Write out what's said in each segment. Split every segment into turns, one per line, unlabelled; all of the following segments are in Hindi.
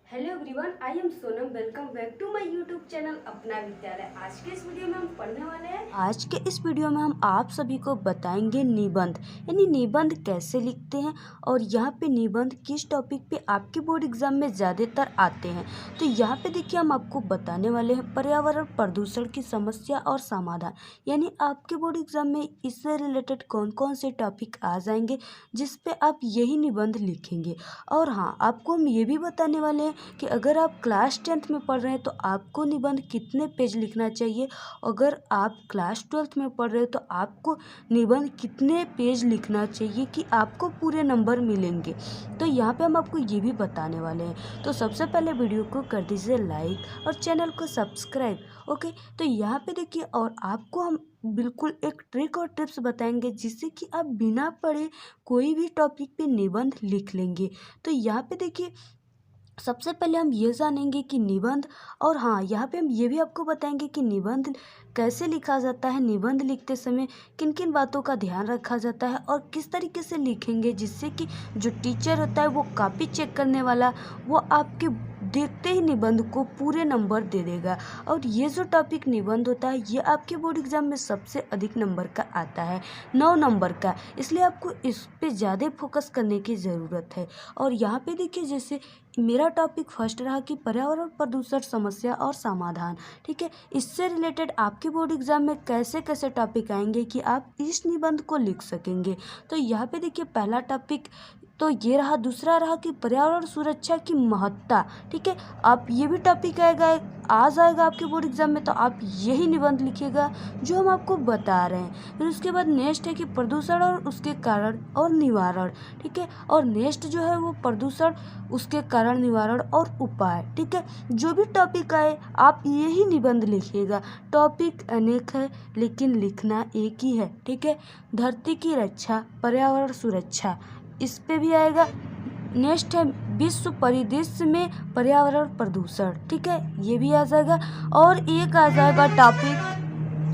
Hello everyone, I am Sonam. Welcome back to my YouTube channel Apna Vidyalaya. आज के इस वीडियो में हम पढ़ने वाले हैं।
आज के इस वीडियो में हम आप सभी को बताएंगे निबंध, यानी निबंध कैसे लिखते हैं और यहाँ पे निबंध किस टॉपिक पे आपके बोर्ड एग्जाम में ज़्यादातर आते हैं। तो यहाँ पे देखिए हम आपको बताने वाले हैं पर्यावरण प्रदूषण की समस्या और समाधान, यानी आपके बोर्ड एग्जाम में इससे रिलेटेड कौन कौन से टॉपिक आ जाएंगे जिस पे आप यही निबंध लिखेंगे। और हाँ, आपको हम ये भी बताने वाले हैं कि अगर आप क्लास 10th में पढ़ रहे हैं तो आपको निबंध कितने पेज लिखना चाहिए, अगर आप क्लास 12th में पढ़ रहे हो तो आपको निबंध कितने पेज लिखना चाहिए कि आपको पूरे नंबर मिलेंगे। तो यहाँ पे हम आपको ये भी बताने वाले हैं। तो सबसे पहले वीडियो को कर दीजिए लाइक और चैनल को सब्सक्राइब। ओके, तो यहाँ पे देखिए और आपको हम बिल्कुल एक ट्रिक और टिप्स बताएंगे जिससे कि आप बिना पढ़े कोई भी टॉपिक पे निबंध लिख लेंगे। तो यहाँ पे देखिए सबसे पहले हम ये जानेंगे कि निबंध, और हाँ यहाँ पे हम ये भी आपको बताएंगे कि निबंध कैसे लिखा जाता है, निबंध लिखते समय किन किन बातों का ध्यान रखा जाता है और किस तरीके से लिखेंगे जिससे कि जो टीचर होता है वो कॉपी चेक करने वाला वो आपके देखते ही निबंध को पूरे नंबर दे देगा। और ये जो टॉपिक निबंध होता है ये आपके बोर्ड एग्जाम में सबसे अधिक नंबर का आता है, 9 नंबर का, इसलिए आपको इस पे ज़्यादा फोकस करने की ज़रूरत है। और यहाँ पे देखिए जैसे मेरा टॉपिक फर्स्ट रहा कि पर्यावरण प्रदूषण समस्या और समाधान, ठीक है। इससे रिलेटेड आपके बोर्ड एग्जाम में कैसे कैसे टॉपिक आएंगे कि आप इस निबंध को लिख सकेंगे। तो यहाँ पे देखिए पहला टॉपिक तो ये रहा, दूसरा रहा कि पर्यावरण सुरक्षा की महत्ता, ठीक है। आप ये भी टॉपिक आ जाएगा आपके बोर्ड एग्जाम में, तो आप यही निबंध लिखिएगा जो हम आपको बता रहे हैं। फिर उसके बाद नेक्स्ट है कि प्रदूषण और उसके कारण और निवारण, ठीक है। और नेक्स्ट जो है वो प्रदूषण, उसके कारण, निवारण और उपाय, ठीक है। जो भी टॉपिक आए आप यही निबंध लिखिएगा। टॉपिक अनेक है लेकिन लिखना एक ही है, ठीक है। धरती की रक्षा, पर्यावरण सुरक्षा, इस पे भी आएगा। नेक्स्ट है विश्व परिदृश्य में पर्यावरण प्रदूषण, ठीक है, ये भी आ जाएगा। और एक आ जाएगा टॉपिक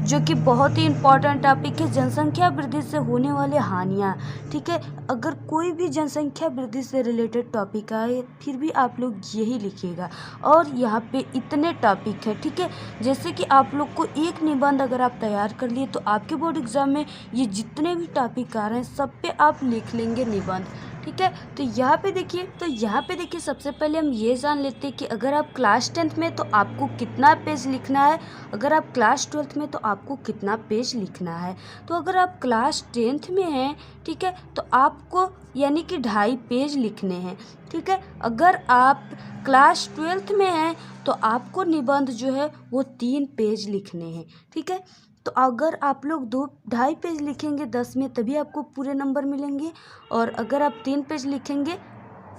जो कि बहुत ही इम्पोर्टेंट टॉपिक है, जनसंख्या वृद्धि से होने वाले हानियाँ, ठीक है। अगर कोई भी जनसंख्या वृद्धि से रिलेटेड टॉपिक आए फिर भी आप लोग यही लिखिएगा। और यहाँ पे इतने टॉपिक है, ठीक है। जैसे कि आप लोग को एक निबंध अगर आप तैयार कर लिए तो आपके बोर्ड एग्जाम में ये जितने भी टॉपिक आ रहे हैं सब पे आप लिख लेंगे निबंध, ठीक है। तो यहाँ पे देखिए सबसे पहले हम ये जान लेते हैं कि अगर आप क्लास 10th में तो आपको कितना पेज लिखना है, अगर आप क्लास 12th में तो आपको कितना पेज लिखना है। तो अगर आप क्लास 10th में हैं, ठीक है, तो आपको यानी कि 2.5 पेज लिखने हैं, ठीक है। अगर आप क्लास 12th में हैं तो आपको निबंध जो है वो 3 पेज लिखने हैं, ठीक है। तो अगर आप लोग 2.5 पेज लिखेंगे 10 में तभी आपको पूरे नंबर मिलेंगे, और अगर आप 3 पेज लिखेंगे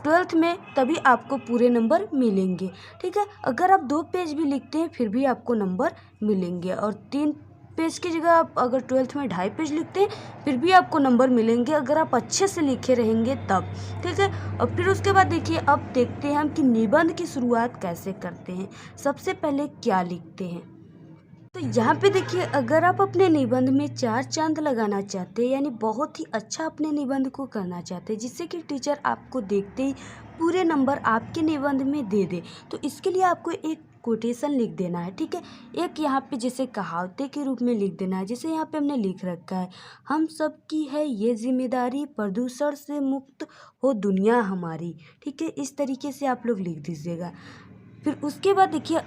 12th में तभी आपको पूरे नंबर मिलेंगे, ठीक है। अगर आप 2 पेज भी लिखते हैं फिर भी आपको नंबर मिलेंगे, और 3 पेज की जगह आप अगर 12th में 2.5 पेज लिखते हैं फिर भी आपको नंबर मिलेंगे अगर आप अच्छे से लिखे रहेंगे तब, ठीक है। और फिर उसके बाद देखिए अब देखते हैं हम कि निबंध की शुरुआत कैसे करते हैं। सबसे पहले क्या लिखते हैं, तो यहाँ पे देखिए अगर आप अपने निबंध में 4 चांद लगाना चाहते हैं, यानी बहुत ही अच्छा अपने निबंध को करना चाहते हैं जिससे कि टीचर आपको देखते ही पूरे नंबर आपके निबंध में दे दे, तो इसके लिए आपको एक कोटेशन लिख देना है, ठीक है। एक यहाँ पे जैसे कहावते के रूप में लिख देना है, जैसे यहाँ पे हमने लिख रखा है, हम सब की है ये जिम्मेदारी, प्रदूषण से मुक्त हो दुनिया हमारी, ठीक है। इस तरीके से आप लोग लिख दीजिएगा। फिर उसके बाद देखिए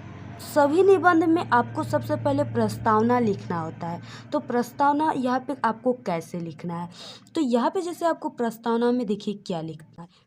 सभी निबंध में आपको सबसे पहले प्रस्तावना लिखना होता है। तो प्रस्तावना यहाँ पे आपको कैसे लिखना है, तो यहाँ पे जैसे आपको प्रस्तावना में देखिए क्या लिखना है।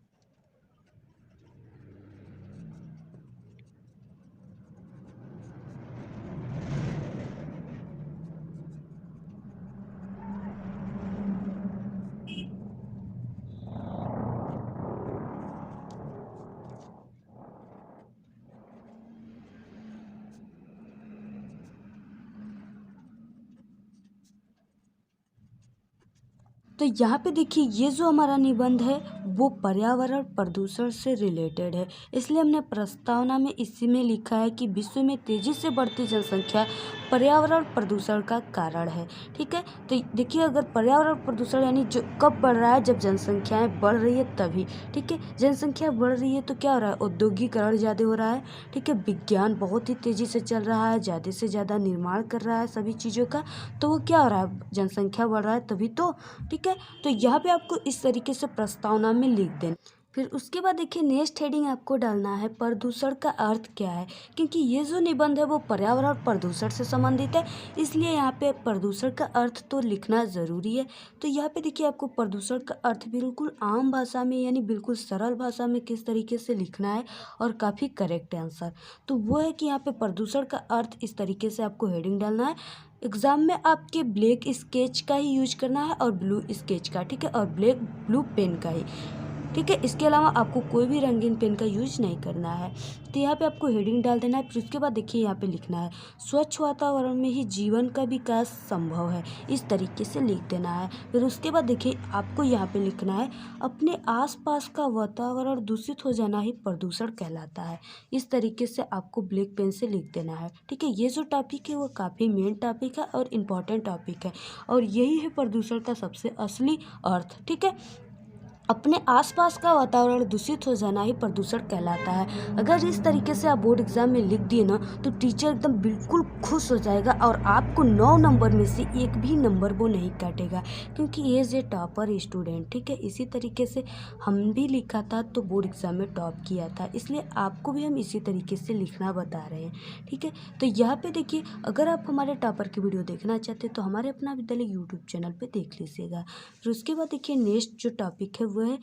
तो यहाँ पे देखिए ये जो हमारा निबंध है वो पर्यावरण प्रदूषण से रिलेटेड है। इसलिए हमने प्रस्तावना में इसी में लिखा है कि विश्व में तेज़ी से बढ़ती जनसंख्या पर्यावरण प्रदूषण का कारण है। ठीक है, तो देखिए अगर पर्यावरण प्रदूषण यानी जो कब बढ़ रहा है, जब जनसंख्याएं बढ़ रही है तभी। ठीक है, जनसंख्या बढ़ रही है तो क्या हो रहा है, औद्योगिकरण ज़्यादा हो रहा है। ठीक है, विज्ञान बहुत ही तेज़ी से चल रहा है, ज़्यादा से ज़्यादा निर्माण कर रहा है सभी चीज़ों का, तो वो क्या हो रहा है, जनसंख्या बढ़ रहा है तभी तो। ठीक है, तो यहाँ पे आपको इस तरीके से प्रस्तावना में लिख देना। फिर उसके बाद देखिए नेक्स्ट हेडिंग आपको डालना है प्रदूषण का अर्थ क्या है, क्योंकि ये जो निबंध है वो पर्यावरण प्रदूषण से संबंधित है, इसलिए यहाँ पे प्रदूषण का अर्थ तो लिखना ज़रूरी है। तो यहाँ पे देखिए आपको प्रदूषण का अर्थ बिल्कुल आम भाषा में यानी बिल्कुल सरल भाषा में किस तरीके से लिखना है और काफ़ी करेक्ट आंसर तो वो है कि यहाँ पे प्रदूषण का अर्थ इस तरीके से आपको हेडिंग डालना है। एग्ज़ाम में आपके ब्लैक स्केच का ही यूज करना है और ब्लू स्केच का, ठीक है, और ब्लू पेन का ही। ठीक है, इसके अलावा आपको कोई भी रंगीन पेन का यूज नहीं करना है। तो यहाँ पे आपको हेडिंग डाल देना है। फिर उसके बाद देखिए यहाँ पे लिखना है स्वच्छ वातावरण में ही जीवन का विकास संभव है, इस तरीके से लिख देना है। फिर उसके बाद देखिए आपको यहाँ पे लिखना है अपने आसपास का वातावरण दूषित हो जाना ही प्रदूषण कहलाता है, इस तरीके से आपको ब्लैक पेन से लिख देना है। ठीक है, ये जो टॉपिक है वो काफ़ी मेन टॉपिक है और इम्पॉर्टेंट टॉपिक है और यही है प्रदूषण का सबसे असली अर्थ। ठीक है, अपने आसपास का वातावरण दूषित हो जाना ही प्रदूषण कहलाता है। अगर इस तरीके से आप बोर्ड एग्जाम में लिख दिए ना तो टीचर एकदम बिल्कुल खुश हो जाएगा और आपको 9 नंबर में से एक भी नंबर वो नहीं काटेगा, क्योंकि ये जे टॉपर स्टूडेंट। ठीक है, इसी तरीके से हम भी लिखा था तो बोर्ड एग्जाम में टॉप किया था, इसलिए आपको भी हम इसी तरीके से लिखना बता रहे हैं। ठीक है, तो यहाँ पे देखिए अगर आप हमारे टॉपर की वीडियो देखना चाहते हैं तो हमारे अपना विद्यालय यूट्यूब चैनल पर देख लीजिएगा। फिर उसके बाद देखिए नेक्स्ट जो टॉपिक है वो है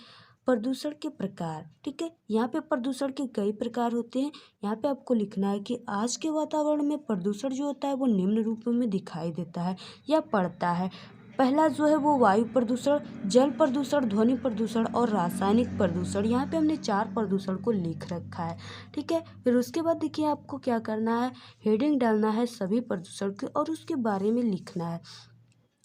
प्रदूषण के प्रकार। ठीक है, यहाँ पे प्रदूषण के कई प्रकार होते हैं। यहाँ पे आपको लिखना है कि आज के वातावरण में प्रदूषण जो होता है वो निम्न रूपों में दिखाई देता है या पड़ता है। पहला जो है वो वायु प्रदूषण, जल प्रदूषण, ध्वनि प्रदूषण और रासायनिक प्रदूषण। यहाँ पे हमने 4 प्रदूषण को लिख रखा है। ठीक है, फिर उसके बाद देखिए आपको क्या करना है, हेडिंग डालना है सभी प्रदूषण के और उसके बारे में लिखना है।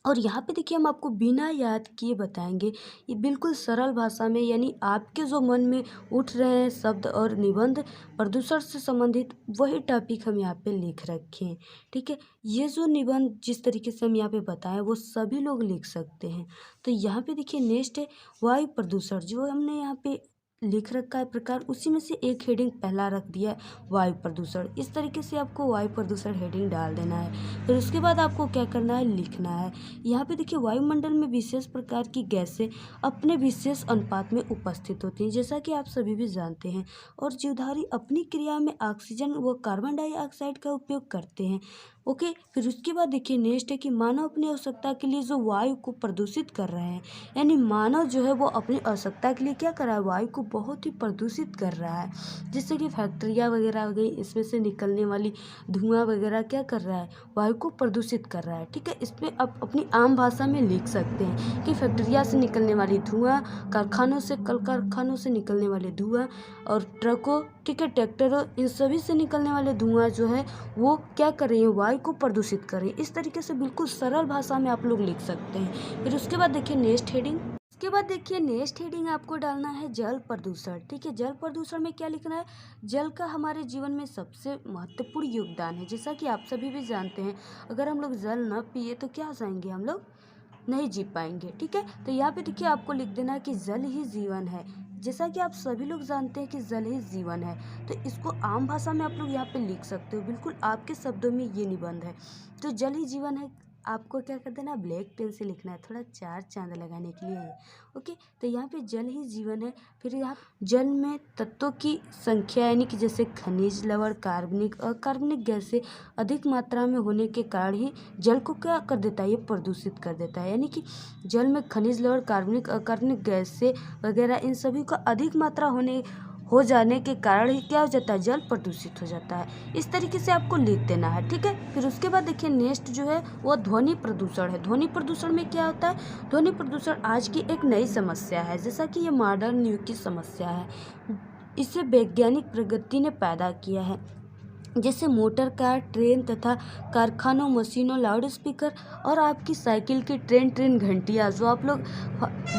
और यहाँ पे देखिए हम आपको बिना याद किए बताएंगे, ये बिल्कुल सरल भाषा में, यानी आपके जो मन में उठ रहे हैं शब्द और निबंध प्रदूषण से संबंधित वही टॉपिक हम यहाँ पे लिख रखे हैं। ठीक है, ये जो निबंध जिस तरीके से हम यहाँ पे बताएं वो सभी लोग लिख सकते हैं। तो यहाँ पे देखिए नेक्स्ट है वायु प्रदूषण, जो हमने यहाँ पे लिख रखा है प्रकार, उसी में से एक हेडिंग पहला रख दिया है वायु प्रदूषण। इस तरीके से आपको वायु प्रदूषण हेडिंग डाल देना है। फिर उसके बाद आपको क्या करना है, लिखना है। यहाँ पे देखिए वायुमंडल में विशेष प्रकार की गैसें अपने विशेष अनुपात में उपस्थित होती हैं, जैसा कि आप सभी भी जानते हैं, और जीवधारी अपनी क्रिया में ऑक्सीजन व कार्बन डाइऑक्साइड का उपयोग करते हैं। ओके, फिर उसके बाद देखिए नेक्स्ट है कि मानव अपनी आवश्यकता के लिए जो वायु को प्रदूषित कर रहे हैं, यानी मानव जो है वो अपनी आवश्यकता के लिए क्या कर रहा है, वायु को बहुत ही प्रदूषित कर रहा है, जिससे कि फैक्ट्रियाँ वगैरह हो गई, इसमें से निकलने वाली धुआं वगैरह क्या कर रहा है, वायु को प्रदूषित कर रहा है। ठीक है, इस पर आप अपनी आम भाषा में लिख सकते हैं कि फैक्ट्रिया से निकलने वाली धुआं, कारखानों से कल कारखानों से निकलने वाले धुआं और ट्रकों, ठीक है, ट्रैक्टरों, इन सभी से निकलने वाले धुआं जो है वो क्या कर रही है, वायु को प्रदूषित कर रही है। इस तरीके से बिल्कुल सरल भाषा में आप लोग लिख सकते हैं। फिर उसके बाद देखिए नेक्स्ट हेडिंग, उसके बाद देखिए नेक्स्ट हेडिंग आपको डालना है जल प्रदूषण। ठीक है, जल प्रदूषण में क्या लिखना है, जल का हमारे जीवन में सबसे महत्वपूर्ण योगदान है। जैसा कि आप सभी भी जानते हैं, अगर हम लोग जल न पिए तो क्या जाएंगे, हम लोग नहीं जी पाएंगे। ठीक है, तो यहाँ पे देखिए आपको लिख देना है कि जल ही जीवन है। जैसा कि आप सभी लोग जानते हैं कि जल ही जीवन है, तो इसको आम भाषा में आप लोग यहाँ पे लिख सकते हो, बिल्कुल आपके शब्दों में ये निबंध है। तो जल ही जीवन है, आपको क्या कर देना, ब्लैक पेन से लिखना है, थोड़ा 4 चांद लगाने के लिए है। ओके, तो यहाँ पे जल ही जीवन है। फिर यहाँ जल में तत्वों की संख्या, यानी कि जैसे खनिज, लवण, कार्बनिक, अकार्बनिक गैसें अधिक मात्रा में होने के कारण ही जल को क्या कर देता है, ये प्रदूषित कर देता है। यानी कि जल में खनिज, लवण, कार्बनिक, अकार्बनिक गैसें वगैरह इन सभी का अधिक मात्रा हो जाने के कारण ही क्या हो जाता है, जल प्रदूषित हो जाता है। इस तरीके से आपको लिख देना है। ठीक है, फिर उसके बाद देखिए नेक्स्ट जो है वो ध्वनि प्रदूषण है। ध्वनि प्रदूषण में क्या होता है, ध्वनि प्रदूषण आज की एक नई समस्या है, जैसा कि ये मॉडर्न युग की समस्या है, इसे वैज्ञानिक प्रगति ने पैदा किया है। जैसे मोटर कार, ट्रेन तथा कारखानों, मशीनों, लाउड स्पीकर और आपकी साइकिल की ट्रेन घंटियाँ जो आप लोग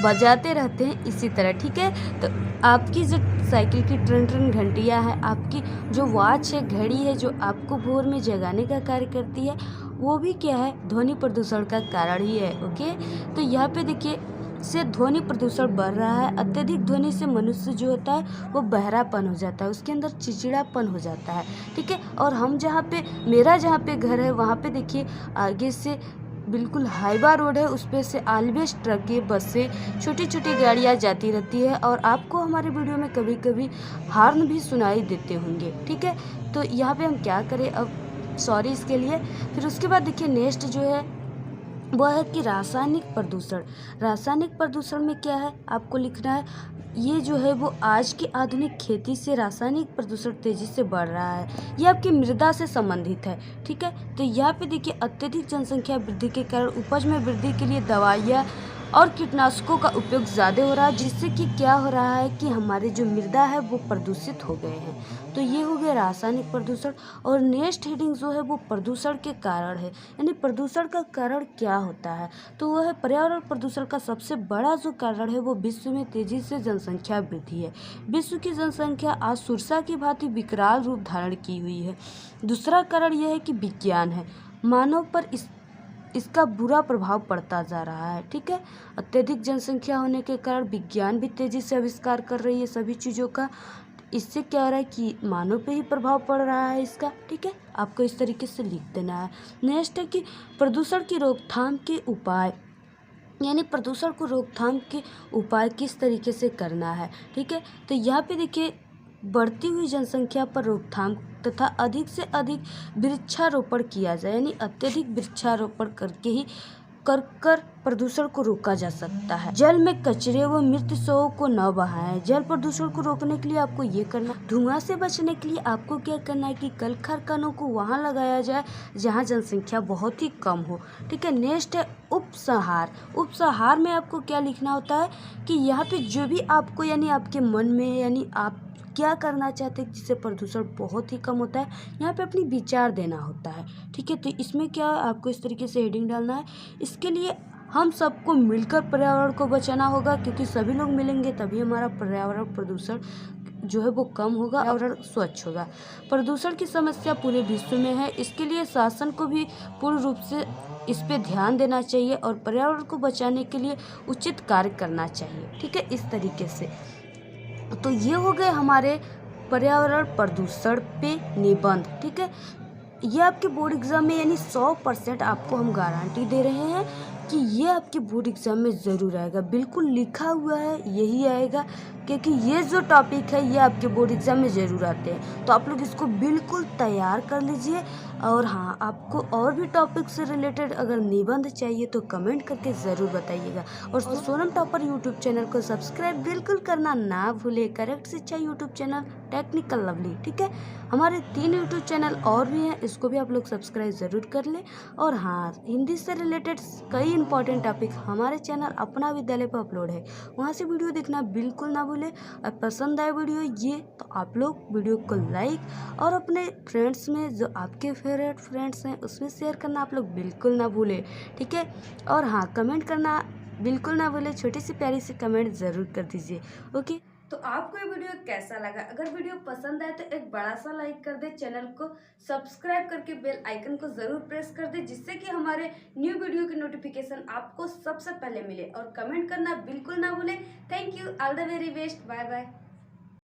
बजाते रहते हैं इसी तरह, ठीक है। तो आपकी जो साइकिल की ट्रेन घंटियाँ है, आपकी जो वॉच है, घड़ी है, जो आपको भोर में जगाने का कार्य करती है, वो भी क्या है, ध्वनि प्रदूषण का कारण ही है। ओके, तो यहाँ पे देखिए से ध्वनि प्रदूषण बढ़ रहा है। अत्यधिक ध्वनि से मनुष्य जो होता है वो बहरापन हो जाता है, उसके अंदर चिड़चिड़ापन हो जाता है, ठीक है। और हम मेरा जहाँ पे घर है वहाँ पे देखिए आगे से बिल्कुल हाईवा रोड है, उस पे से ऑलवेज ट्रकें, बसें, छोटी छोटी गाड़ियाँ जाती रहती है और आपको हमारे वीडियो में कभी कभी हॉर्न भी सुनाई देते होंगे, ठीक है। तो यहाँ पे हम क्या करें अब, सॉरी इसके लिए। फिर उसके बाद देखिए नेक्स्ट जो है वह है कि रासायनिक प्रदूषण में क्या है आपको लिखना है, ये जो है वो आज की आधुनिक खेती से रासायनिक प्रदूषण तेजी से बढ़ रहा है, ये आपकी मृदा से संबंधित है, ठीक है। तो यहाँ पे देखिए अत्यधिक जनसंख्या वृद्धि के कारण उपज में वृद्धि के लिए दवाइयाँ और कीटनाशकों का उपयोग ज़्यादा हो रहा है, जिससे कि क्या हो रहा है कि हमारे जो मृदा है वो प्रदूषित हो गए हैं। तो ये हो गया रासायनिक प्रदूषण। और नेक्स्ट हेडिंग जो है वो प्रदूषण के कारण है, यानी प्रदूषण का कारण क्या होता है, तो वह है पर्यावरण प्रदूषण का सबसे बड़ा जो कारण है वो विश्व में तेजी से जनसंख्या वृद्धि है। विश्व की जनसंख्या आज सुरसा की भांति विकराल रूप धारण की हुई है। दूसरा कारण यह है कि विज्ञान है, मानव पर इसका बुरा प्रभाव पड़ता जा रहा है, ठीक है। अत्यधिक जनसंख्या होने के कारण विज्ञान भी तेजी से आविष्कार कर रही है सभी चीज़ों का, इससे क्या हो रहा है कि मानव पे ही प्रभाव पड़ रहा है इसका, ठीक है। आपको इस तरीके से लिख देना है। नेक्स्ट है कि प्रदूषण की रोकथाम के उपाय, यानी प्रदूषण को रोकथाम के उपाय किस तरीके से करना है, ठीक है। तो यहाँ पे देखिए बढ़ती हुई जनसंख्या पर रोकथाम तथा अधिक से अधिक वृक्षारोपण किया जाए, यानी अत्यधिक वृक्षारोपण करके ही कर प्रदूषण को रोका जा सकता है। जल में कचरे व मृत शवों को न बहाएं। जल प्रदूषण को रोकने के लिए आपको ये करना, धुआं से बचने के लिए आपको क्या करना है कि कल कारखानों को वहां लगाया जाए जहां जनसंख्या बहुत ही कम हो, ठीक है। नेक्स्ट है उपसंहार में आपको क्या लिखना होता है कि यहाँ पे जो भी आपको यानी आपके मन में यानी आप क्या करना चाहते हैं जिससे प्रदूषण बहुत ही कम होता है, यहाँ पे अपनी विचार देना होता है, ठीक है। तो इसमें क्या आपको इस तरीके से हेडिंग डालना है। इसके लिए हम सबको मिलकर पर्यावरण को बचाना होगा, क्योंकि सभी लोग मिलेंगे तभी हमारा पर्यावरण प्रदूषण जो है वो कम होगा, पर्यावरण स्वच्छ होगा। प्रदूषण की समस्या पूरे विश्व में है, इसके लिए शासन को भी पूर्ण रूप से इस पे ध्यान देना चाहिए और पर्यावरण को बचाने के लिए उचित कार्य करना चाहिए, ठीक है, इस तरीके से। तो ये हो गए हमारे पर्यावरण प्रदूषण पे निबंध, ठीक है। ये आपके बोर्ड एग्जाम में यानी 100% आपको हम गारंटी दे रहे हैं कि ये आपके बोर्ड एग्जाम में ज़रूर आएगा, बिल्कुल लिखा हुआ है यही आएगा, क्योंकि ये जो टॉपिक है ये आपके बोर्ड एग्जाम में ज़रूर आते हैं। तो आप लोग इसको बिल्कुल तैयार कर लीजिए। और हाँ, आपको और भी टॉपिक से रिलेटेड अगर निबंध चाहिए तो कमेंट करके ज़रूर बताइएगा। और सोनम टॉपर यूट्यूब चैनल को सब्सक्राइब बिल्कुल करना ना भूले। करेक्ट शिक्षा यूट्यूब चैनल, टेक्निकल लवली, ठीक है। हमारे 3 यूट्यूब चैनल और भी हैं, इसको भी आप लोग सब्सक्राइब ज़रूर कर लें। और हाँ, हिंदी से रिलेटेड कई इंपॉर्टेंट टॉपिक हमारे चैनल अपना विद्यालय पर अपलोड है, वहाँ से वीडियो देखना बिल्कुल ना भूलें। और पसंद आए वीडियो ये तो आप लोग वीडियो को लाइक और अपने फ्रेंड्स में जो आपके फेवरेट फ्रेंड्स हैं उसमें शेयर करना आप लोग बिल्कुल ना भूलें, ठीक है। और हाँ, कमेंट करना बिल्कुल ना भूलें, छोटी सी प्यारी सी कमेंट ज़रूर कर दीजिए। ओके,
तो आपको ये वीडियो कैसा लगा? अगर वीडियो पसंद आए तो एक बड़ा सा लाइक कर दे, चैनल को सब्सक्राइब करके बेल आइकन को जरूर प्रेस कर दे, जिससे कि हमारे न्यू वीडियो की नोटिफिकेशन आपको सबसे पहले मिले। और कमेंट करना बिल्कुल ना भूले। Thank you, all the very best, bye bye.